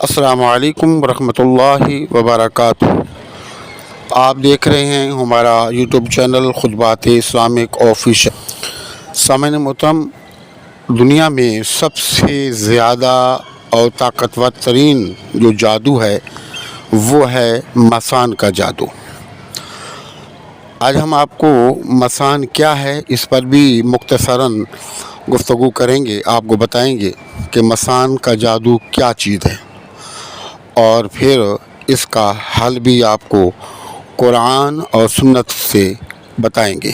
السلام علیکم ورحمۃ اللہ وبرکاتہ۔ آپ دیکھ رہے ہیں ہمارا یوٹیوب چینل خطبات اسلامک آفیشل۔ سامعین محترم، دنیا میں سب سے زیادہ اور طاقتور ترین جو جادو ہے وہ ہے مسان کا جادو۔ آج ہم آپ کو مسان کیا ہے اس پر بھی مختصراً گفتگو کریں گے، آپ کو بتائیں گے کہ مسان کا جادو کیا چیز ہے، اور پھر اس کا حل بھی آپ کو قرآن اور سنت سے بتائیں گے۔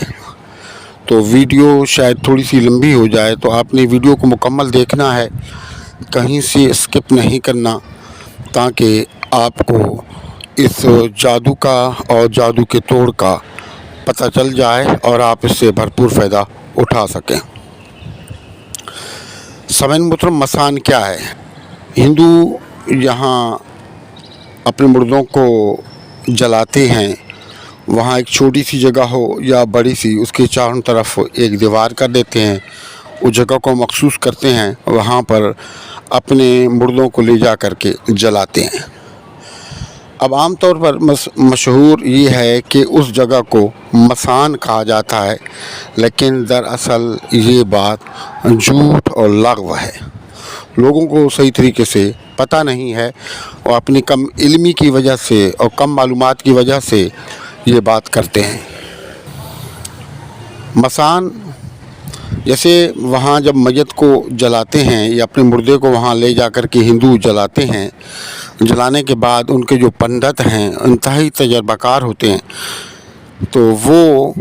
تو ویڈیو شاید تھوڑی سی لمبی ہو جائے، تو آپ نے ویڈیو کو مکمل دیکھنا ہے، کہیں سے اسکپ نہیں کرنا، تاکہ آپ کو اس جادو کا اور جادو کے توڑ کا پتہ چل جائے اور آپ اس سے بھرپور فائدہ اٹھا سکیں۔ سامعین محترم، مسان کیا ہے؟ ہندو یہاں اپنے مردوں کو جلاتے ہیں، وہاں ایک چھوٹی سی جگہ ہو یا بڑی سی، اس کے چاروں طرف ایک دیوار کر دیتے ہیں، اس جگہ کو مخصوص کرتے ہیں، وہاں پر اپنے مردوں کو لے جا کر کے جلاتے ہیں۔ اب عام طور پر مشہور یہ ہے کہ اس جگہ کو مسان کہا جاتا ہے، لیکن دراصل یہ بات جھوٹ اور لغو ہے۔ لوگوں کو صحیح طریقے سے پتہ نہیں ہے، اور اپنی کم علمی کی وجہ سے اور کم معلومات کی وجہ سے یہ بات کرتے ہیں۔ مسان جیسے وہاں جب میت کو جلاتے ہیں یا اپنے مردے کو وہاں لے جا کر کے ہندو جلاتے ہیں، جلانے کے بعد ان کے جو پنڈت ہیں انتہائی تجربہ کار ہوتے ہیں، تو وہ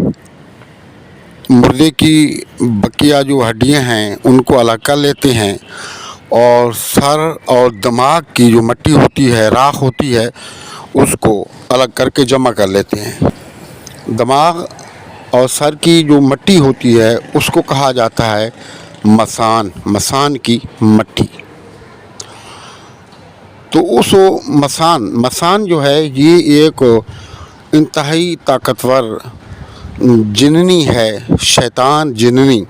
مردے کی بقیہ جو ہڈیاں ہیں ان کو الگ کر لیتے ہیں، اور سر اور دماغ کی جو مٹی ہوتی ہے، راکھ ہوتی ہے، اس کو الگ کر کے جمع کر لیتے ہیں۔ دماغ اور سر کی جو مٹی ہوتی ہے اس کو کہا جاتا ہے مسان کی مٹی۔ تو اس مسان جو ہے یہ ایک انتہائی طاقتور جننی ہے، شیطان جننی،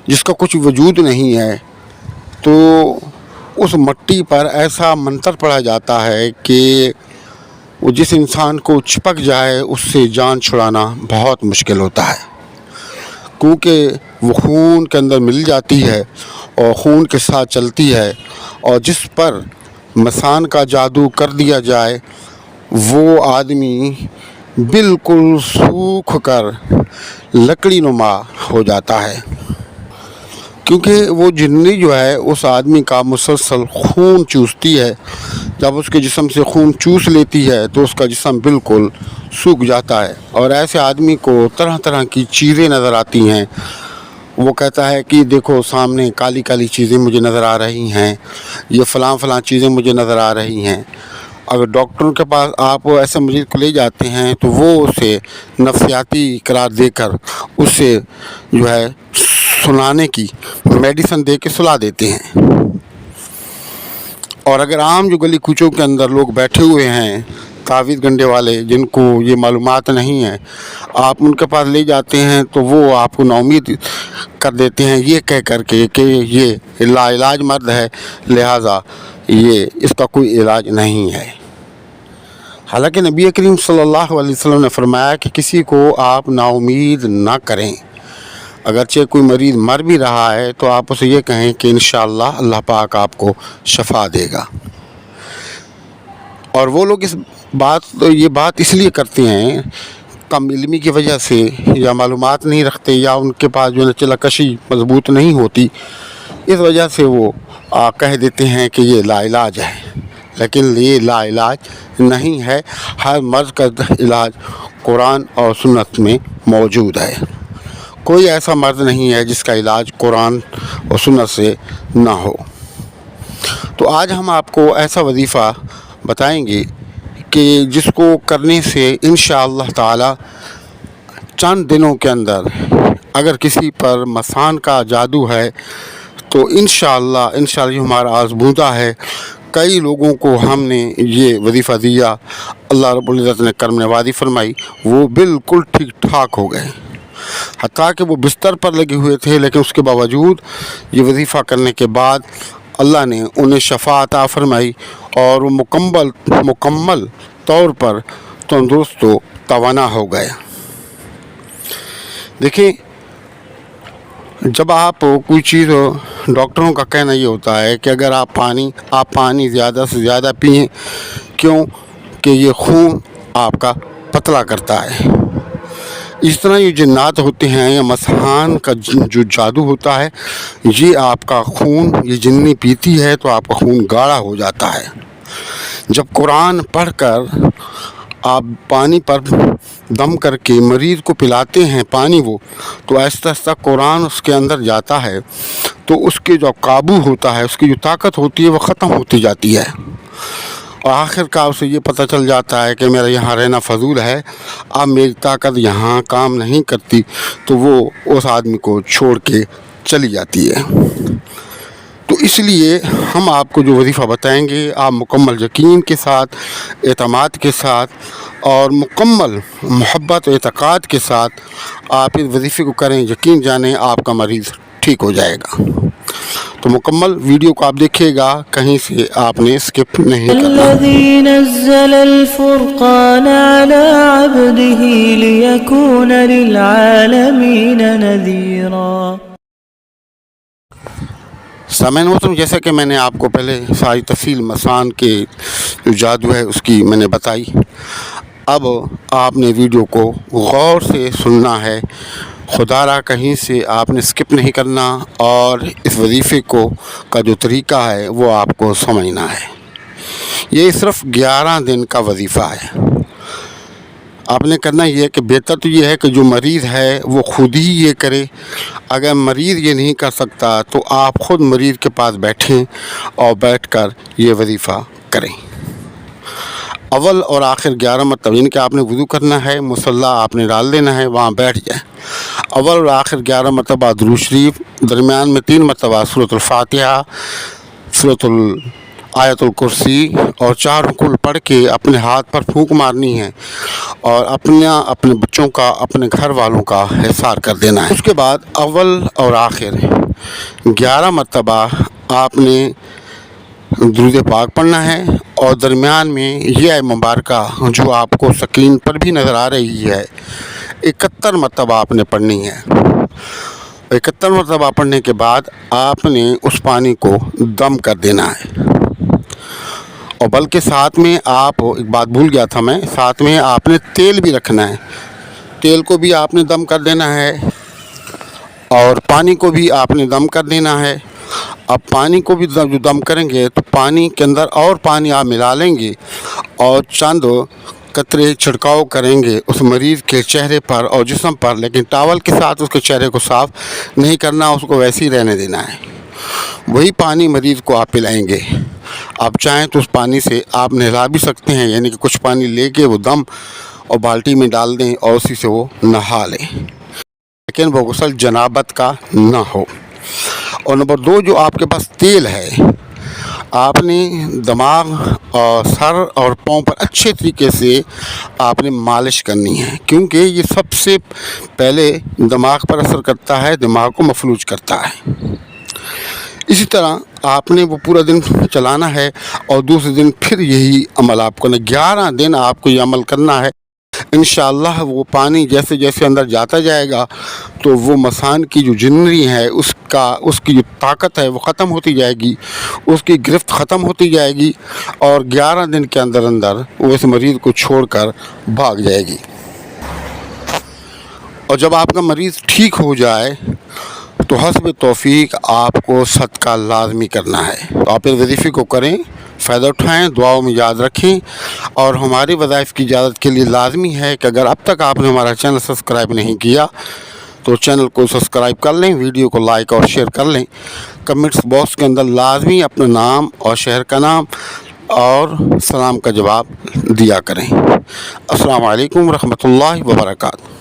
جس کا کچھ وجود نہیں ہے۔ تو اس مٹی پر ایسا منتر پڑھا جاتا ہے کہ وہ جس انسان کو چپک جائے اس سے جان چھڑانا بہت مشکل ہوتا ہے، کیونکہ وہ خون کے اندر مل جاتی ہے اور خون کے ساتھ چلتی ہے، اور جس پر مسان کا جادو کر دیا جائے وہ آدمی بالکل سوکھ کر لکڑی نما ہو جاتا ہے، کیونکہ وہ جنی جو ہے اس آدمی کا مسلسل خون چوستی ہے۔ جب اس کے جسم سے خون چوس لیتی ہے تو اس کا جسم بالکل سوکھ جاتا ہے، اور ایسے آدمی کو طرح طرح کی چیزیں نظر آتی ہیں۔ وہ کہتا ہے کہ دیکھو سامنے کالی کالی چیزیں مجھے نظر آ رہی ہیں، یہ فلاں چیزیں مجھے نظر آ رہی ہیں۔ اگر ڈاکٹروں کے پاس آپ ایسے مریض کو لے جاتے ہیں تو وہ اسے نفسیاتی قرار دے کر اسے جو ہے سلانے کی میڈیسن دے کے سلا دیتے ہیں۔ اور اگر عام جو گلی کوچوں کے اندر لوگ بیٹھے ہوئے ہیں تعویذ گنڈے والے، جن کو یہ معلومات نہیں ہے، آپ ان کے پاس لے جاتے ہیں تو وہ آپ کو نا امید کر دیتے ہیں، یہ کہہ کر کے کہ یہ لا علاج مرض ہے، لہٰذا یہ اس کا کوئی علاج نہیں ہے۔ حالانکہ نبی کریم صلی اللہ علیہ وسلم نے فرمایا کہ کسی کو آپ نا امید نہ کریں، اگرچہ کوئی مریض مر بھی رہا ہے تو آپ اسے یہ کہیں کہ انشاءاللہ اللہ پاک آپ کو شفا دے گا۔ اور وہ لوگ یہ بات اس لیے کرتے ہیں، کم علمی کی وجہ سے، یا معلومات نہیں رکھتے، یا ان کے پاس جو نچلا کشی مضبوط نہیں ہوتی، اس وجہ سے وہ کہہ دیتے ہیں کہ یہ لا علاج ہے، لیکن یہ لا علاج نہیں ہے۔ ہر مرض کا علاج قرآن اور سنت میں موجود ہے۔ کوئی ایسا مرض نہیں ہے جس کا علاج قرآن اور سنت سے نہ ہو۔ تو آج ہم آپ کو ایسا وظیفہ بتائیں گے کہ جس کو کرنے سے انشاءاللہ تعالی چند دنوں کے اندر اگر کسی پر مسان کا جادو ہے تو انشاءاللہ یہ ہمارا آزمودہ ہے کئی لوگوں کو ہم نے یہ وظیفہ دیا، اللہ رب العزت نے کرم نوازی فرمائی، وہ بالکل ٹھیک ٹھاک ہو گئے، حتیٰ کہ وہ بستر پر لگے ہوئے تھے، لیکن اس کے باوجود یہ وظیفہ کرنے کے بعد اللہ نے انہیں شفا عطا فرمائی اور وہ مکمل طور پر تندرست و توانا ہو گئے۔ دیکھیں، جب آپ کوئی چیز، ڈاکٹروں کا کہنا یہ ہوتا ہے کہ اگر آپ پانی زیادہ سے زیادہ پئیں، کیوں کہ یہ خون آپ کا پتلا کرتا ہے۔ اس طرح یہ جنات ہوتے ہیں یا مسحان کا جو جادو ہوتا ہے، یہ آپ کا خون، یہ جنی پیتی ہے تو آپ کا خون گاڑھا ہو جاتا ہے۔ جب قرآن پڑھ کر آپ پانی پر دم کر کے مریض کو پلاتے ہیں پانی، وہ تو آہستہ آہستہ قرآن اس کے اندر جاتا ہے، تو اس کے جو قابو ہوتا ہے، اس کی جو طاقت ہوتی ہے وہ ختم ہوتی جاتی ہے، اور آخر کار اسے یہ پتہ چل جاتا ہے کہ میرا یہاں رہنا فضول ہے، اب میری طاقت یہاں کام نہیں کرتی، تو وہ اس آدمی کو چھوڑ کے چلی جاتی ہے۔ تو اس لیے ہم آپ کو جو وظیفہ بتائیں گے، آپ مکمل یقین کے ساتھ، اعتماد کے ساتھ اور مکمل محبت و اعتقاد کے ساتھ آپ اس وظیفے کو کریں، یقین جانیں آپ کا مریض ٹھیک ہو جائے گا۔ تو مکمل ویڈیو کو آپ دیکھیے گا، کہیں سے آپ نے اسکپ نہیں کرنا۔ الذي نزل الفرقان على عبده ليكون للعالمين نذيرا۔ سامعین محترم، جیسا کہ میں نے آپ کو پہلے ساری تفصیل مسان کے جو جادو ہے اس کی میں نے بتائی، اب آپ نے ویڈیو کو غور سے سننا ہے، خدا را کہیں سے آپ نے اسکپ نہیں کرنا، اور اس وظیفے کا جو طریقہ ہے وہ آپ کو سمجھنا ہے۔ یہ صرف 11 دن کا وظیفہ ہے۔ آپ نے کرنا یہ ہے کہ بہتر تو یہ ہے کہ جو مریض ہے وہ خود ہی یہ کرے، اگر مریض یہ نہیں کر سکتا تو آپ خود مریض کے پاس بیٹھیں اور بیٹھ کر یہ وظیفہ کریں۔ اول اور آخر 11 مرتبہ، یعنی کہ آپ نے وضو کرنا ہے، مصلی آپ نے ڈال دینا ہے، وہاں بیٹھ جائیں، اول اور آخر 11 مرتبہ درود شریف، درمیان میں 3 مرتبہ سورۃ الفاتحہ، سورۃ آیت الکرسی اور 4 رکوع پڑھ کے اپنے ہاتھ پر پھونک مارنی ہے، اور اپنے بچوں کا، اپنے گھر والوں کا احسار کر دینا ہے۔ اس کے بعد اول اور آخر 11 مرتبہ آپ نے درود پاک پڑھنا ہے، اور درمیان میں یہ آیت مبارکہ جو آپ کو سکرین پر بھی نظر آ رہی ہے 71 مرتبہ آپ نے پڑھنی ہے۔ 71 مرتبہ پڑھنے کے بعد آپ نے اس پانی کو دم کر دینا ہے، اور بلکہ ساتھ میں آپ، ایک بات بھول گیا تھا میں، ساتھ میں آپ نے تیل بھی رکھنا ہے، تیل کو بھی آپ نے دم کر دینا ہے، اور پانی کو بھی آپ نے دم کر دینا ہے۔ اب پانی کو بھی جو دم کریں گے تو پانی کے اندر اور پانی آپ ملا لیں گے، اور چند قطرے چھڑکاؤ کریں گے اس مریض کے چہرے پر اور جسم پر، لیکن ٹاول کے ساتھ اس کے چہرے کو صاف نہیں کرنا، اس کو ویسے ہی رہنے دینا ہے۔ وہی پانی مریض کو آپ پلائیں گے۔ آپ چاہیں تو اس پانی سے آپ نہلا بھی سکتے ہیں، یعنی کہ کچھ پانی لے کے وہ دم اور بالٹی میں ڈال دیں اور اسی سے وہ نہا لیں، لیکن وہ غسل جنابت کا نہ ہو۔ اور نمبر 2، جو آپ کے پاس تیل ہے، آپ نے دماغ اور سر اور پاؤں پر اچھے طریقے سے آپ نے مالش کرنی ہے، کیونکہ یہ سب سے پہلے دماغ پر اثر کرتا ہے، دماغ کو مفلوج کرتا ہے۔ اسی طرح آپ نے وہ پورا دن چلانا ہے، اور دوسرے دن پھر یہی عمل آپ کو 11 دن آپ کو یہ عمل کرنا ہے۔ انشاءاللہ وہ پانی جیسے جیسے اندر جاتا جائے گا تو وہ مسان کی جو جنری ہے اس کی جو طاقت ہے وہ ختم ہوتی جائے گی، اس کی گرفت ختم ہوتی جائے گی، اور 11 دن کے اندر وہ اس مریض کو چھوڑ کر بھاگ جائے گی۔ اور جب آپ کا مریض ٹھیک ہو جائے تو حسب توفیق آپ کو صدقہ لازمی کرنا ہے۔ تو آپ اس وظیفے کو کریں، فائدہ اٹھائیں، دعاؤں میں یاد رکھیں، اور ہماری وظائف کی اجازت کے لیے لازمی ہے کہ اگر اب تک آپ نے ہمارا چینل سبسکرائب نہیں کیا تو چینل کو سبسکرائب کر لیں، ویڈیو کو لائک اور شیئر کر لیں، کمنٹس باکس کے اندر لازمی اپنا نام اور شہر کا نام اور سلام کا جواب دیا کریں۔ السلام علیکم ورحمۃ اللہ وبرکاتہ۔